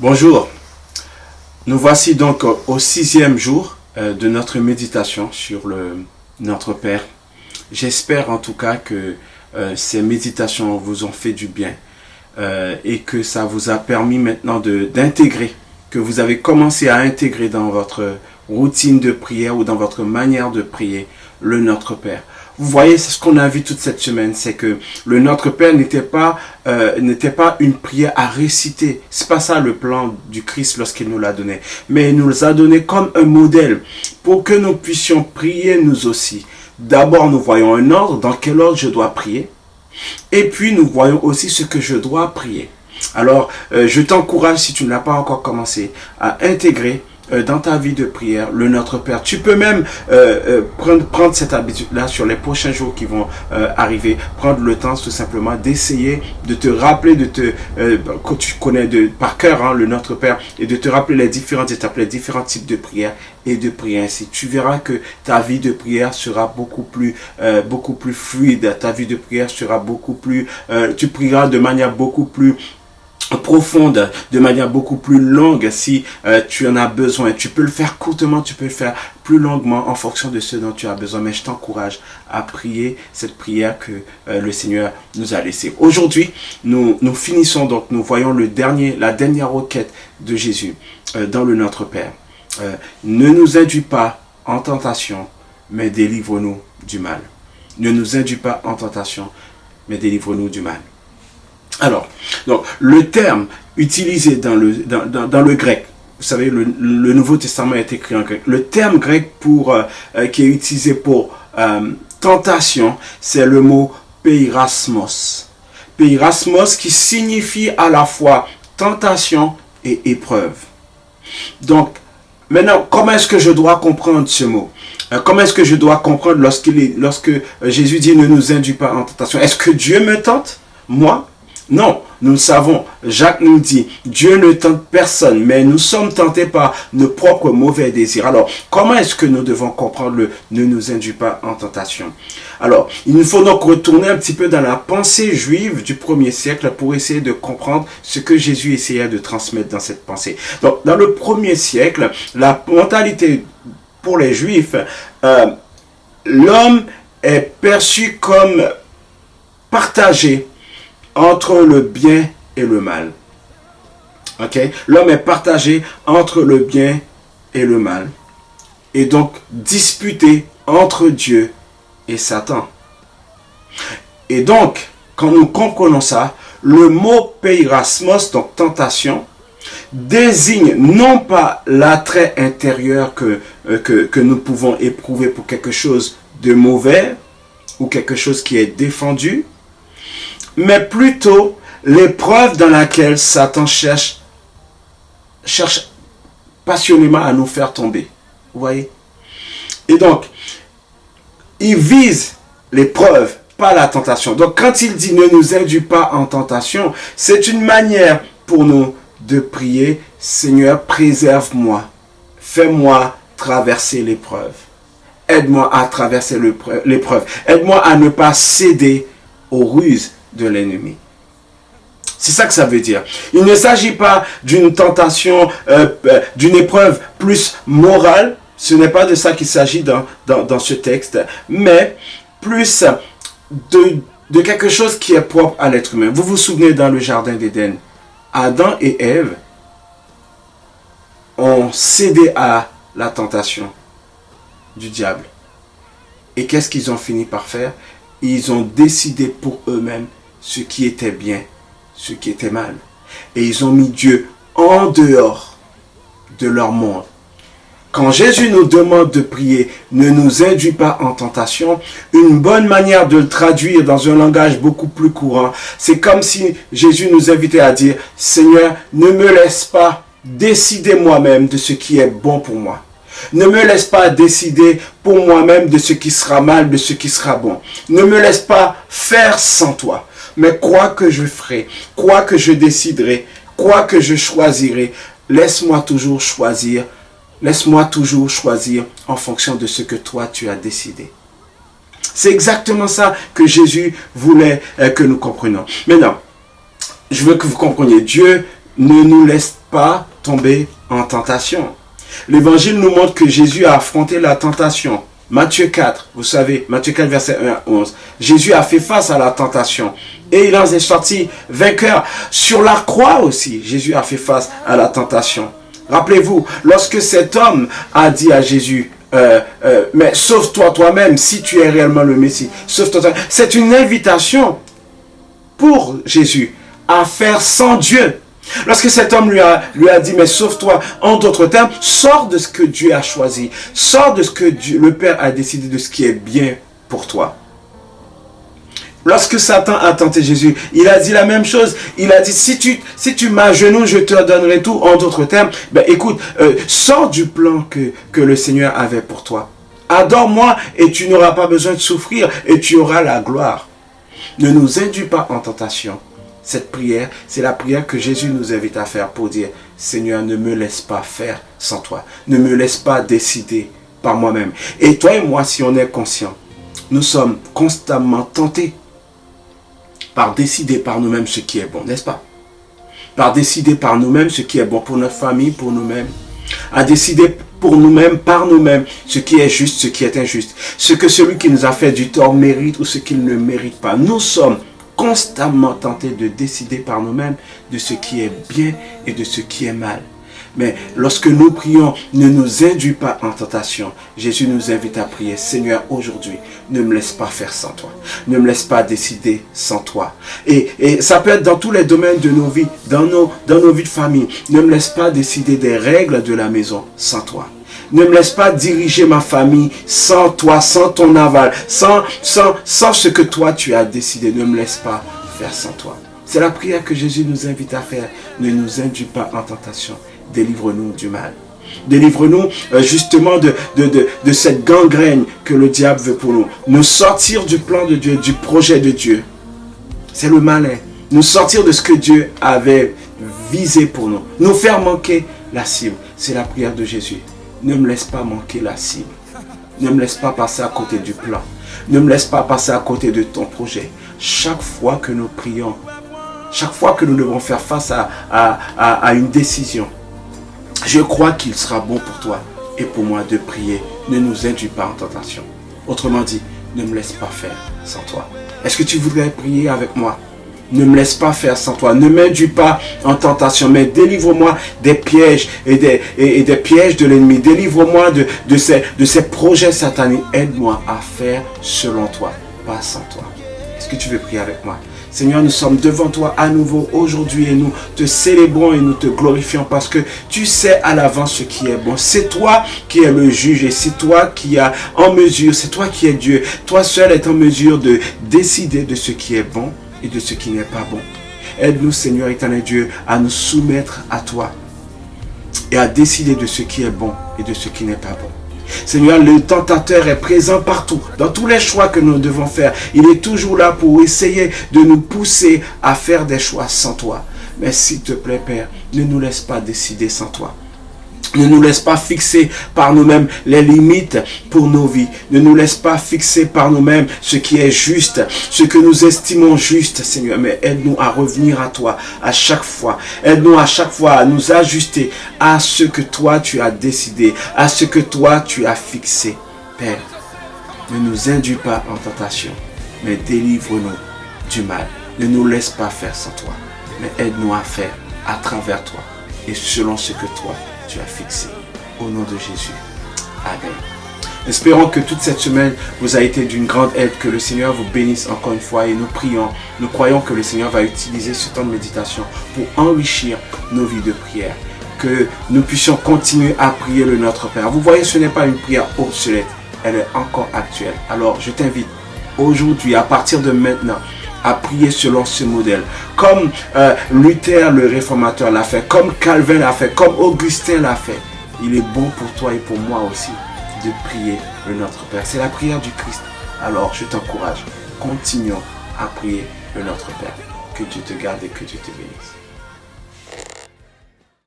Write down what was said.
Bonjour, nous voici donc au 6e jour de notre méditation sur notre Père. J'espère en tout cas que ces méditations vous ont fait du bien et que ça vous a permis maintenant d'intégrer, que vous avez commencé à intégrer dans votre routine de prière ou dans votre manière de prier le Notre Père. Vous voyez, c'est ce qu'on a vu toute cette semaine, c'est que le Notre Père n'était pas une prière à réciter. C'est pas ça le plan du Christ lorsqu'il nous l'a donné. Mais il nous l'a donné comme un modèle pour que nous puissions prier nous aussi. D'abord, nous voyons un ordre, dans quel ordre je dois prier. Et puis, nous voyons aussi ce que je dois prier. Alors, je t'encourage, si tu ne l'as pas encore commencé, à intégrer dans ta vie de prière le Notre Père. Tu peux même prendre cette habitude-là sur les prochains jours qui vont arriver. Prendre le temps tout simplement d'essayer de te rappeler, que tu connais par cœur le Notre Père, et de te rappeler les différentes étapes, les différents types de prières et de prier ainsi. Tu verras que ta vie de prière sera beaucoup plus fluide. Ta vie de prière sera beaucoup plus... tu prieras de manière beaucoup plus profonde, de manière beaucoup plus longue si tu en as besoin. Tu peux le faire courtement, tu peux le faire plus longuement en fonction de ce dont tu as besoin. Mais je t'encourage à prier cette prière que le Seigneur nous a laissée. Aujourd'hui, nous finissons donc, nous voyons la dernière requête de Jésus dans le Notre Père. Ne nous induis pas en tentation, mais délivre-nous du mal. Ne nous induis pas en tentation, mais délivre-nous du mal. Alors, donc, le terme utilisé dans le grec, vous savez, le Nouveau Testament est écrit en grec. Le terme grec qui est utilisé pour tentation, c'est le mot peirasmos. Peirasmos qui signifie à la fois tentation et épreuve. Donc, maintenant, comment est-ce que je dois comprendre ce mot? Comment est-ce que je dois comprendre lorsque Jésus dit ne nous induis pas en tentation? Est-ce que Dieu me tente? Moi? Non, nous le savons. Jacques nous dit, Dieu ne tente personne, mais nous sommes tentés par nos propres mauvais désirs. Alors, comment est-ce que nous devons comprendre le ne nous induis pas en tentation? Alors, il nous faut donc retourner un petit peu dans la pensée juive du 1er siècle pour essayer de comprendre ce que Jésus essayait de transmettre dans cette pensée. Donc, dans le 1er siècle, la mentalité pour les Juifs, l'homme est perçu comme partagé entre le bien et le mal. Ok? L'homme est partagé entre le bien et le mal. Et donc disputé entre Dieu et Satan. Et donc, quand nous comprenons ça, le mot peirasmos, donc tentation, désigne non pas l'attrait intérieur que nous pouvons éprouver pour quelque chose de mauvais ou quelque chose qui est défendu, mais plutôt l'épreuve dans laquelle Satan cherche passionnément à nous faire tomber. Vous voyez? Et donc, il vise l'épreuve, pas la tentation. Donc, quand il dit ne nous induis pas en tentation, c'est une manière pour nous de prier, Seigneur, préserve-moi, fais-moi traverser l'épreuve. Aide-moi à traverser l'épreuve. Aide-moi à ne pas céder aux ruses de l'ennemi. C'est ça que ça veut dire. Il ne s'agit pas d'une tentation, d'une épreuve plus morale. Ce n'est pas de ça qu'il s'agit dans ce texte, mais plus de quelque chose qui est propre à l'être humain. Vous vous souvenez dans le jardin d'Éden, Adam et Ève ont cédé à la tentation du diable. Et qu'est-ce qu'ils ont fini par faire? Ils ont décidé pour eux-mêmes ce qui était bien, ce qui était mal. Et ils ont mis Dieu en dehors de leur monde. Quand Jésus nous demande de prier, ne nous induis pas en tentation, une bonne manière de le traduire dans un langage beaucoup plus courant, c'est comme si Jésus nous invitait à dire, Seigneur, ne me laisse pas décider moi-même de ce qui est bon pour moi. Ne me laisse pas décider pour moi-même de ce qui sera mal, de ce qui sera bon. Ne me laisse pas faire sans toi. Mais quoi que je ferai, quoi que je déciderai, quoi que je choisirai, laisse-moi toujours choisir en fonction de ce que toi tu as décidé. C'est exactement ça que Jésus voulait que nous comprenions. Maintenant, je veux que vous compreniez, Dieu ne nous laisse pas tomber en tentation. L'évangile nous montre que Jésus a affronté la tentation. Matthieu 4, vous savez, Matthieu 4, verset 1 à 11. Jésus a fait face à la tentation et il en est sorti vainqueur. Sur la croix aussi, Jésus a fait face à la tentation. Rappelez-vous, lorsque cet homme a dit à Jésus, mais sauve-toi toi-même si tu es réellement le Messie. Sauve-toi toi-même. C'est une invitation pour Jésus à faire sans Dieu. Lorsque cet homme lui a dit, mais sauve-toi, en d'autres termes, sors de ce que Dieu a choisi. Sors de ce que le Père a décidé, de ce qui est bien pour toi. Lorsque Satan a tenté Jésus, il a dit la même chose. Il a dit, si tu m'agenouilles, je te donnerai tout. En d'autres termes, ben écoute, sors du plan que le Seigneur avait pour toi. Adore-moi et tu n'auras pas besoin de souffrir et tu auras la gloire. Ne nous induis pas en tentation. Cette prière, c'est la prière que Jésus nous invite à faire pour dire, Seigneur, ne me laisse pas faire sans toi. Ne me laisse pas décider par moi-même. Et toi et moi, si on est conscient, nous sommes constamment tentés par décider par nous-mêmes ce qui est bon, n'est-ce pas? Par décider par nous-mêmes ce qui est bon pour notre famille, pour nous-mêmes. À décider pour nous-mêmes, par nous-mêmes, ce qui est juste, ce qui est injuste. Ce que celui qui nous a fait du tort mérite ou ce qu'il ne mérite pas. Nous sommes constamment tentés de décider par nous-mêmes de ce qui est bien et de ce qui est mal. Mais lorsque nous prions, ne nous induis pas en tentation. Jésus nous invite à prier, Seigneur, aujourd'hui, ne me laisse pas faire sans toi. Ne me laisse pas décider sans toi. Et ça peut être dans tous les domaines de nos vies, dans nos vies de famille. Ne me laisse pas décider des règles de la maison sans toi. Ne me laisse pas diriger ma famille sans toi, sans ton aval, sans ce que toi tu as décidé. Ne me laisse pas faire sans toi. C'est la prière que Jésus nous invite à faire. Ne nous induis pas en tentation. Délivre-nous du mal. Délivre-nous justement de cette gangrène que le diable veut pour nous. Nous sortir du plan de Dieu, du projet de Dieu. C'est le malin. Nous sortir de ce que Dieu avait visé pour nous. Nous faire manquer la cible. C'est la prière de Jésus. Ne me laisse pas manquer la cible. Ne me laisse pas passer à côté du plan. Ne me laisse pas passer à côté de ton projet. Chaque fois que nous prions, chaque fois que nous devons faire face à une décision, je crois qu'il sera bon pour toi et pour moi de prier. Ne nous induis pas en tentation. Autrement dit, ne me laisse pas faire sans toi. Est-ce que tu voudrais prier avec moi? Ne me laisse pas faire sans toi. Ne m'induis pas en tentation, mais délivre-moi des pièges et des pièges de l'ennemi. Délivre-moi de ces projets sataniques. Aide-moi à faire selon toi, pas sans toi. Est-ce que tu veux prier avec moi? Seigneur, nous sommes devant toi à nouveau aujourd'hui et nous te célébrons et nous te glorifions parce que tu sais à l'avance ce qui est bon. C'est toi qui es le juge et c'est toi qui es en mesure, c'est toi qui es Dieu. Toi seul es en mesure de décider de ce qui est bon et de ce qui n'est pas bon. Aide-nous, Seigneur éternel Dieu, à nous soumettre à toi et à décider de ce qui est bon et de ce qui n'est pas bon. Seigneur, le tentateur est présent partout, dans tous les choix que nous devons faire. Il est toujours là pour essayer de nous pousser à faire des choix sans toi. Mais s'il te plaît, Père, ne nous laisse pas décider sans toi. Ne nous laisse pas fixer par nous-mêmes les limites pour nos vies. Ne nous laisse pas fixer par nous-mêmes ce qui est juste, ce que nous estimons juste, Seigneur. Mais aide-nous à revenir à toi à chaque fois. Aide-nous à chaque fois à nous ajuster à ce que toi tu as décidé, à ce que toi tu as fixé. Père, ne nous induis pas en tentation, mais délivre-nous du mal. Ne nous laisse pas faire sans toi, mais aide-nous à faire à travers toi et selon ce que toi tu as fixé. Au nom de Jésus. Amen. Espérons que toute cette semaine vous a été d'une grande aide, que le Seigneur vous bénisse encore une fois et nous croyons que le Seigneur va utiliser ce temps de méditation pour enrichir nos vies de prière. Que nous puissions continuer à prier le Notre Père. Vous voyez, ce n'est pas une prière obsolète, elle est encore actuelle. Alors je t'invite aujourd'hui, à partir de maintenant, à prier selon ce modèle. Comme Luther le réformateur l'a fait, comme Calvin l'a fait, comme Augustin l'a fait. Il est bon pour toi et pour moi aussi de prier le Notre Père. C'est la prière du Christ. Alors je t'encourage, continuons à prier le Notre Père. Que Dieu te garde et que Dieu te bénisse.